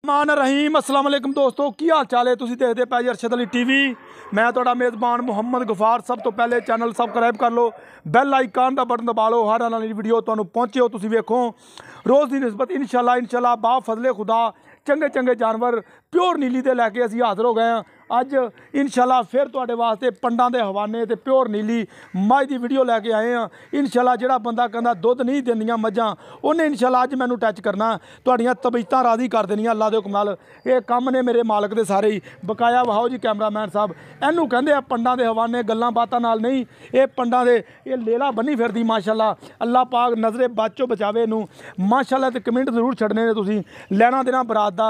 मान रहीम अस्सलाम वालेकुम दोस्तों की हाल चाल है। तुसीं देखदे पए जी अरशद अली टीवी। मैं तुहाडा मेज़बान मुहम्मद गफार। सब तो पहले चैनल सबसक्राइब कर लो, बैल आइकन का बटन दबा लो, हर आने वाली वीडियो तुहानूं पहुंचे हो तुसीं वेखो। रोज़ की निस्बत इंशाल्लाह बा फजले खुदा चंगे चंगे जानवर प्योर नीली दे लैके असीं हाज़र हो गए हैं। अज इंशाल्लाह फिर तुहाडे वास्ते पंडां दे हवाने ते प्योर नीली मझ दी वीडियो लैके आए हैं। इंशाल्लाह जिहड़ा बंदा कहंदा दुध नहीं दिंदियां मझां उन्हें इंशाल्लाह अज मैनूं टच करना, तुहाड़ियां तबीयतां राज़ी कर देनियां अल्लाह दे हुक्म नाल। ये कम ने मेरे मालक दे सारे ही। बकाया वहाओ जी कैमरामैन साहब, इनू कहंदे आ पंडां दे हवाने, गल्लां बातां नाल नहीं। ये पंडां दे ये लेला बन्नी फिरदी माशाल्लाह। अल्लाह पाक नज़रे बचो बचावे इनू माशाल्लाह। ते कमेंट जरूर छड्डने ने तुसीं। लैना देना बरात दा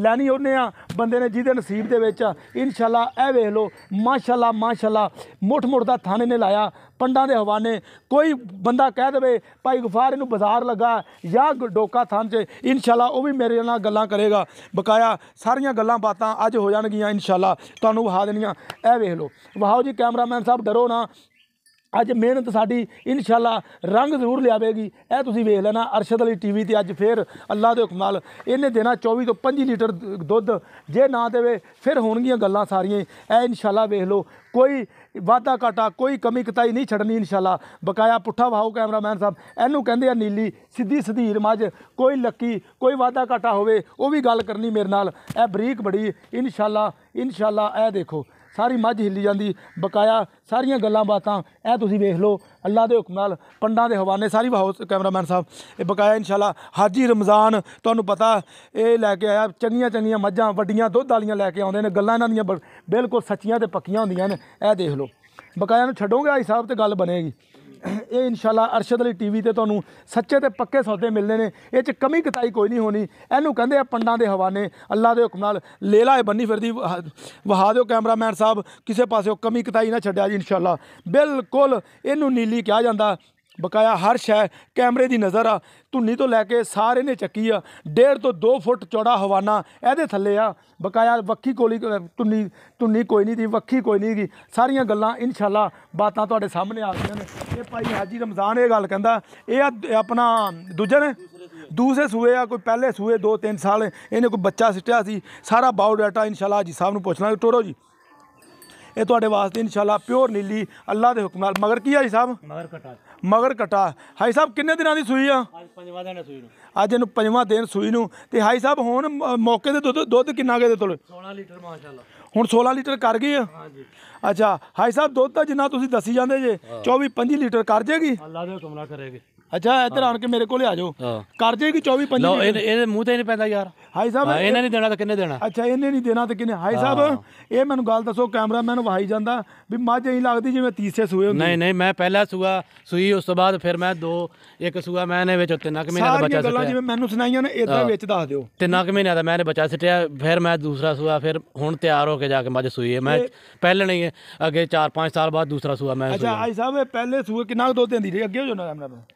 लैनी उन्ने आ बंदे ने जिहदे नसीब दे विच इंशाल्लाह। ए वेख लो माशाल्लाह माशाल्लाह, मुठ मुठ दा थाने ने लाया पंडां दे हवाने। कोई बंदा कह दे भाई गफार इनू बाजार लगा या डोका थान च, इंशाल्लाह वो भी मेरे नाल गल्लां करेगा। बकाया सारियां गल्लां बातां अज हो जाणगियां इंशाल्लाह, तुहानूं वहा देनियां। ए वेख लो वहाओ जी कैमरामैन साहब, डरो ना। अज मेहनत साडी इंशाल्लाह रंग जरूर लियावेगी। ए तुसीं वेख लेना अरशद अली टीवी ते अज फिर अल्लाह दे हुक्म नाल इन्हें देना 24 तो 25 लीटर दुध। जे ना देवे फिर होणगियां गल्लां सारियां। ए इंशाल्लाह वेख लो कोई वाधा घाटा कोई कमी कताई नहीं छड्डनी इंशाल्लाह। बकाया पुट्ठा वाहो कैमरामैन साहब, इनू कहंदे आ नीली सीधी सधीर मझ, कोई लक्की कोई वाधा घाटा होवे वो भी गल करनी मेरे नाल। ए बरीक बड़ी इंशाल्लाह इंशाल्लाह। ए देखो सारी मझ हिली जाती। बकाया सारियां गल्लां बातां ए तुसीं वेख लो अल्लाह दे हुक्म नाल पंडां दे हवाने सारी वाहो कैमरामैन साहब। ये बकाया इंशाल्लाह हाजी रमज़ान तुहानूं पता ये लैके आया चंगियां चंगियां मझां वड्डियां दुध वालियां लैके आउंदे ने। गल्लां इन्हां दियां बिल्कुल सच्चियां ते पक्कियां होंदियां ने। ए देख लो बकाया नूं छड्डोगे भाई साहब तो गल बनेगी। ये इंशाल्लाह अरशद अली टीवी ते तुहानूं सच्चे ते पक्के सौदे मिलने ने, ये च कमी कताई कोई नहीं होनी। इनू कहंदे आ पंडां दे हवाने अल्लाह दे हुक्म नाल लेला है बन्नी फिरदी। वहा दो कैमरामैन साहब किसी पासों कमी कताई ना छड्डिया जी इंशाल्लाह। बिल्कुल इनू नीली कहा जाता। बकाया हर शै कैमरे की नज़र आ, धुन्नी तो लैके सारे ने चक्की आ। 1.5 तो 2 फुट चौड़ा हवाना ए थले आ। बकाया वक्खी कोली धुन्नी कोई नहीं थी, वक्खी कोई नहीं गी। सारियां गल्लां इंशाल्लाह बातां तुहाडे सामने आ गईयां ने। ये भाई हाजी रमज़ान ये गल कहंदा, ये अपना दूजे ने दूसरे सूए आ, कोई पहले सूए 2-3 साल इन्हें कोई बच्चा सिटिया सी। सारा बायोडाटा इंशाल्लाह हाजी साहब नूं पुछ लांगे। टोरो जी ये तुहाडे वास्ते इंशाल्लाह प्योर नीली अल्लाह दे हुक्म नाल। मगर की हाजी साहब? मगर कटा। हाई साहब किन्ने दिनां दी सूई आ? अज इनू 5वां दिन सूई नूं। ते हाई साहब हुण मौके ते दुध किन्ना गए तोले? 16 लीटर माशाल्लाह। हुण 16 लीटर कर गई है। अच्छा हाई साहब दुध तां जिन्ना तुसीं दसी जांदे जे 24-25 लीटर कर जेगी अल्लाह दे हुक्म नाल करेगी। अच्छा इधर आन के मेरे को आ जाओ, कर जेगी 24-25 मूँह ते नहीं पैंदा यार। हाई साहब इन्हें नहीं देना तो किन्ने देना? अच्छा इन्हें नहीं देना तो किन्ने? हाई साहब ये मैनूं गल दसो, कैमरामैन वहाई जांदा भी मझ नहीं लगदी जिवें तीसरे सूए हुंदी। नहीं मैं पहला सूआ सूई, उस तो बाद फिर मैं एक सूआ मैंने विच 3 महीने दा बच्चा गल्लां जिवें मैनूं सुनाईयां ने इदां विच दस दिओ। 3 महीने दा मैंने बच्चा सिटिया, फिर मैं दूसरा सूआ, फिर हुण तैयार होके जाके मझ सूई है। मैं पहले नहीं अगे 4-5 साल बाद दूसरा सूआ मैं। अच्छा हाई साहब पहले सूए कितना दुध देंदी रही? अगे हो जाना कैमरा।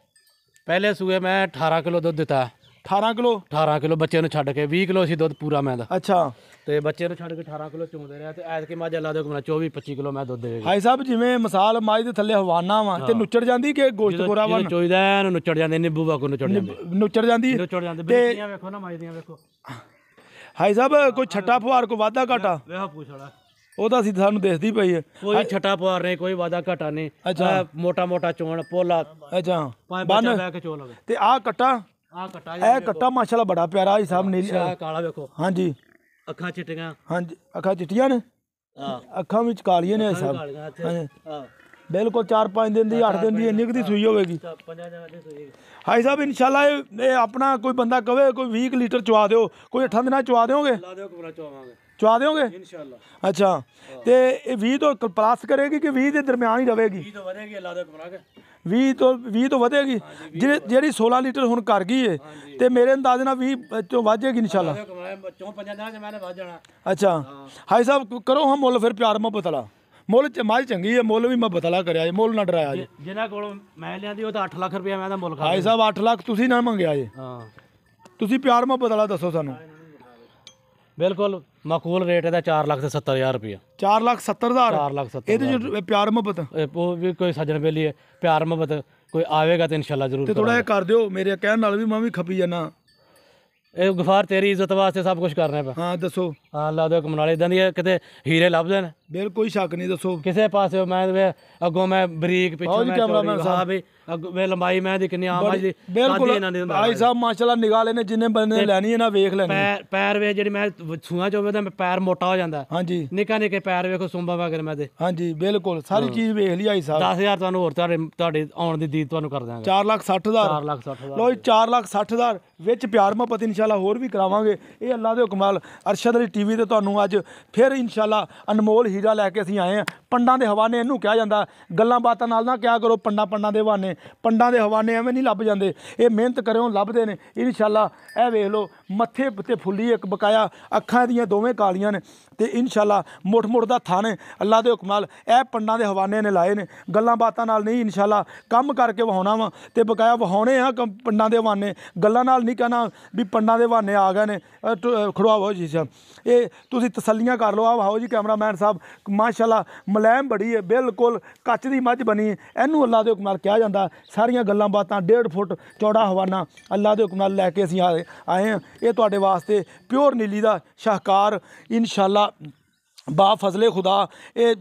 पहले सूए मैं 18 किलो दुध दिता। 18 किलो बच्चे नूं छड्ड के 20 किलो सी दुध पूरा मैं दा। अच्छा ते बच्चे नूं छड्ड के 18 किलो चोंदे रहा ते ऐतकी मझ अल्लाह दे हुक्म नाल 24-25 किलो मैं दुध देगी। हाई साहब जिवें मिसाल मझ दे थल्ले हवाना वा ते नुचड़ जांदी कि गोश्त गोरा वन चोईदा नुचड़ जांदी, नींबू वागू नुचड़ जांदी। नुचड़ जांदी बेटियां वेखो ना मझ दियां वेखो। हाई साहब कोई छट्टा फुहार कोई वाधा घाटा वेखो पूछ वाला ਉਹਦਾ ਅਸੀਂ ਸਾਨੂੰ ਦੇਖਦੀ ਪਈ ਹੈ। कोई छट्टा पुआर नहीं, कोई वादा घाटा नहीं। अच्छा मोटा चोण पोला। अच्छा बन के चोल होवे ते आ कट्टा ਇਹ कट्टा माशाल्लाह बड़ा प्यारा है साहब। नीली काला वेखो। हाँ जी अखां चिट्टियां। हाँ जी अखां चिट्टियां ने, अखां विच कालियां ने साहब। बिल्कुल 4-5 दिन दी 8 दिन दी इन्नी दी सूई होगी। हाई साहब इंशाल्लाह ये अपना कोई बंदा कहे कोई 20 लीटर चवा दो, कोई 8 दिन चवा दोगे? चवा दोगे इंशाल्लाह। अच्छा तो 20 तो प्लस करेगी कि 20 के दरम्यान ही रहेगी? 20 तो वधेगी। जी 16 लीटर हुण कर गई है तो मेरे अंदाजे नाल 20 तो वध जाएगी इंशाल्लाह। अच्छा हाई साहब करो हम मुल फिर प्यार मुहब्बत वाला। मुल मझ चंगी है, मुल भी मुहब्बत वाला कराया जी, मुल ना डराया जी। जिन्हां कोल मैं लियांदी ओह तां 8 लाख रुपया मैं दा मुल खा। हाई साहब 8 लाख तुसीं ना मंगया जी। तुसीं प्यार मुहब्बत वाला दसो सानूं। बिल्कुल माकूल रेट है 4,70,000 रुपया। 4,70,000? 4,70,000 ये प्यार मुहब्बत वो भी कोई सज्जन बेली है प्यार मुहब्बत कोई आवेगा तो इंशाल्लाह जरूर। थोड़ा जिहा कर दिओ मेरे कहण नाल भी मैं भी खपी जाना। ਇਹ ਗਫਾਰ ਤੇਰੀ ਇੱਜ਼ਤ ਵਾਸਤੇ ਸਭ ਕੁਝ ਕਰਨਾ ਪਿਆ। ਹਾਂ ਦੱਸੋ। ਹਾਂ ਅੱਲਾ ਦੇ ਹੁਕਮ ਨਾਲ ਇਦਾਂ ਦੀ ਕਿਤੇ ਹੀਰੇ ਲੱਭਦੇ ਨੇ ਬਿਲਕੁਲ ਕੋਈ ਸ਼ੱਕ ਨਹੀਂ, ਦੱਸੋ। ਕਿਸੇ ਪਾਸੇ ਮੈਂ ਅੱਗੋਂ ਮੈਂ ਬਰੀਕ ਪਿੱਛੋਂ ਮੈਂ ਕੈਮਰਾਮੈਨ ਚੋਰੀ, ਹਾਂ ਵੀ ਵੇ ਲੰਬਾਈ ਮੈਂ ਦੀ ਕਿੰਨੀ ਆਮ ਦੀ ਬਿਲਕੁਲ ਇਹਨਾਂ ਦੀ ਭਾਈ ਸਾਹਿਬ ਮਾਸ਼ਾਅੱਲਾ ਨਿਗਾਹ ਲੈਣੇ ਜਿੰਨੇ ਬੰਦੇ ਨੇ ਲੈਣੀ ਹੈ ਨਾ ਵੇਖ ਲੈਣੀ। ਪੈਰ ਵੇ ਜਿਹੜੀ ਮੈਂ ਸੂਆਂ ਚ ਹੋਵੇ ਤਾਂ ਪੈਰ ਮੋਟਾ ਹੋ ਜਾਂਦਾ। ਹਾਂਜੀ ਨਿੱਕਾ ਨਿੱਕੇ ਪੈਰ ਵੇਖੋ ਸੁੰਬਾ ਵਗੈਰਾ ਮੈਂ ਤੇ। ਹਾਂਜੀ ਬਿਲਕੁਲ ਸਾਰੀ ਚੀਜ਼ ਵੇਖ ਲਈ ਆਈ ਸਾਹਿਬ। 10,000 ਤੁਹਾਨੂੰ ਹੋਰ ਤੁਹਾਡੇ ਆਉਣ ਦੀ ਦੀਦ ਤੁਹਾਨੂੰ ਕਰ ਦਾਂਗੇ। 4,60,000 4,60,000 ਲੋ ਜੀ 4,60,000 ਵਿੱਚ ਪਿਆਰ ਮੁਹੱਬਤ ਇਨਸ਼ਾਅੱਲਾ ਹੋਰ ਵੀ ਕਰਾਵਾਂਗੇ। ਇਹ ਅੱਲਾ ਦੇ ਹੁਕਮ ਨਾਲ ਅਰਸ਼ਦ ਅਲੀ ਟੀਵੀ ਤੇ ਤੁਹਾਨੂੰ ਅੱਜ ਫਿਰ ਇਨਸ਼ਾਅੱਲਾ ਅਨਮੋਲ ਹੀਰਾ ਲੈ ਕੇ ਅਸੀਂ ਆਏ ਹਾਂ। ਪੰਡਾਂ ਦੇ ਹਵਾਨੇ ਇਹਨੂੰ ਕਿਹਾ ਜਾਂਦਾ, ਗੱਲਾਂ ਬਾਤਾਂ ਨਾਲ ਨਾ ਕਿਹਾ ਕਰੋ ਪੰਡਾਂ ਦੇ ਹਵਾਨੇ। ਪੰਡਾਂ ਦੇ ਹਵਾਨੇ ਐਵੇਂ ਨਹੀਂ ਲੱਭ ਜਾਂਦੇ, ਇਹ ਮਿਹਨਤ ਕਰਿਓ ਲੱਭਦੇ ਨੇ ਇਨਸ਼ਾਅੱਲਾ। ਇਹ ਵੇਖ ਲਓ ਮੱਥੇ ਤੇ ਫੁੱਲੀ ਇੱਕ ਬਕਾਇਆ, ਅੱਖਾਂ ਦੀਆਂ ਦੋਵੇਂ ਕਾਲੀਆਂ ਨੇ ਤੇ ਇਨਸ਼ਾਅੱਲਾ ਮੁੱਠ ਦਾ ਥਣ ਹੈ ਅੱਲਾ ਦੇ ਹੁਕਮ ਨਾਲ। ਇਹ ਪੰਡਾਂ ਦੇ ਹਵਾਨੇ ਨੇ ਲਾਏ ਨੇ, ਗੱਲਾਂ ਬਾਤਾਂ ਨਾਲ ਨਹੀਂ ਇਨਸ਼ਾਅੱਲਾ ਕੰਮ ਕਰਕੇ ਵਹਾਉਣਾ ਵਾ ਤੇ ਬਕਾਇਆ ਵਹਾਉਣੇ ਆ ਪੰਡਾਂ ਦੇ ਹਵਾਨੇ, ਗੱਲਾਂ ਨਾਲ ਨਹੀਂ ਕਹਿਣਾ ਵੀ ਪੰਡਾਂ ਦੇ ਹਵਾਨੇ ਆ ਗਏ ਨੇ। ਖੜਵਾਓ ਜੀ ਸਾਹਿਬ, ਇਹ ਤੁਸੀਂ ਤਸੱਲੀਆਂ ਕਰ ਲਓ। ਆ ਵਾਹੋ ਜੀ ਕੈਮਰਾਮੈਨ ਸਾਹਿਬ ਮਾਸ਼ਾਅੱਲਾ ਮੁਲਾਇਮ ਬੜੀ ਹੈ, ਬਿਲਕੁਲ ਕੱਚ ਦੀ ਮੱਝ ਬਣੀ ਹੈ। ਇਹਨੂੰ ਅੱਲਾ ਦੇ ਹੁਕਮ ਨਾਲ ਕਿਹਾ ਜਾਂਦਾ। ਸਾਰੀਆਂ ਗੱਲਾਂ ਬਾਤਾਂ 1.5 ਫੁੱਟ ਚੌੜਾ ਹਵਾਨਾ ਅੱਲਾ ਦੇ ਹੁਕਮ ਨਾਲ ਲੈ ਕੇ ਅਸੀਂ ਆਏ ਹਾਂ। ਇਹ ਤੁਹਾਡੇ ਵਾਸਤੇ ਪਿਓਰ ਨੀਲੀ ਦਾ ਸ਼ਾਹਕਾਰ ਇਨਸ਼ਾਅੱਲਾ ਬਾ ਫਜ਼ਲੇ ਖੁਦਾ। ਇਹ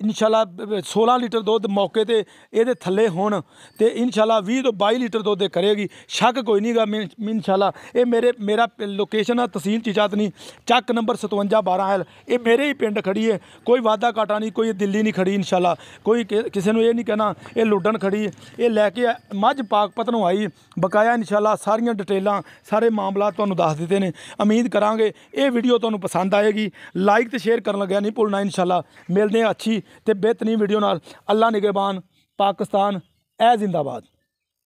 ਇਨਸ਼ਾਅੱਲਾ 16 ਲੀਟਰ ਦੁੱਧ ਮੌਕੇ ਤੇ ਇਹਦੇ ਥੱਲੇ ਹੋਣ ਤੇ ਇਨਸ਼ਾਅੱਲਾ 20 ਤੋਂ 22 ਲੀਟਰ ਦੁੱਧ ਕਰੇਗੀ, ਸ਼ੱਕ ਕੋਈ ਨਹੀਂਗਾ ਇਨਸ਼ਾਅੱਲਾ। ਇਹ ਮੇਰਾ ਲੋਕੇਸ਼ਨ ਆ ਤਹਿਸੀਲ ਚੀਚਾਤਨੀ, ਚੱਕ ਨੰਬਰ 5712L। ਇਹ ਮੇਰੇ ਹੀ ਪਿੰਡ ਖੜੀ ਹੈ, ਕੋਈ ਵਾਧਾ ਘਾਟਾ ਨਹੀਂ, ਕੋਈ ਦਿੱਲੀ ਨਹੀਂ ਖੜੀ ਇਨਸ਼ਾਅੱਲਾ। ਕੋਈ ਕਿਸੇ ਨੂੰ ਇਹ ਨਹੀਂ ਕਹਿਣਾ ਇਹ ਲੁੱਡਣ ਖੜੀ ਹੈ। ਇਹ ਲੈ ਕੇ ਮੱਝ ਪਾਕਪਤ ਨੂੰ ਆਈ ਬਕਾਇਆ ਇਨਸ਼ਾਅੱਲਾ। ਸਾਰੀਆਂ ਡਿਟੇਲਾਂ ਸਾਰੇ ਮਾਮਲਾ ਤੁਹਾਨੂੰ ਦੱਸ ਦਿੱਤੇ ਨੇ। ਉਮੀਦ ਕਰਾਂਗੇ ਇਹ ਵੀਡੀਓ ਤੁਹਾਨੂੰ ਪਸੰਦ ਆਏਗੀ। ਲਾਈਕ ਤੇ ਸ਼ੇਅਰ ਕਰਨ ਲੱਗਿਆ ਨਹੀਂ ਭੁੱਲਣਾ ਇਨਸ਼ਾਅੱਲਾ। ਮਿਲਦੇ ਹਾਂ ਅੱਛੀ ਤੇ ਬਿਹਤਰੀਨ ਵੀਡੀਓ ਨਾਲ। ਅੱਲਾ ਨਿਗਹਿਬਾਨ, ਪਾਕਿਸਤਾਨ ਐ ਜ਼ਿੰਦਾਬਾਦ।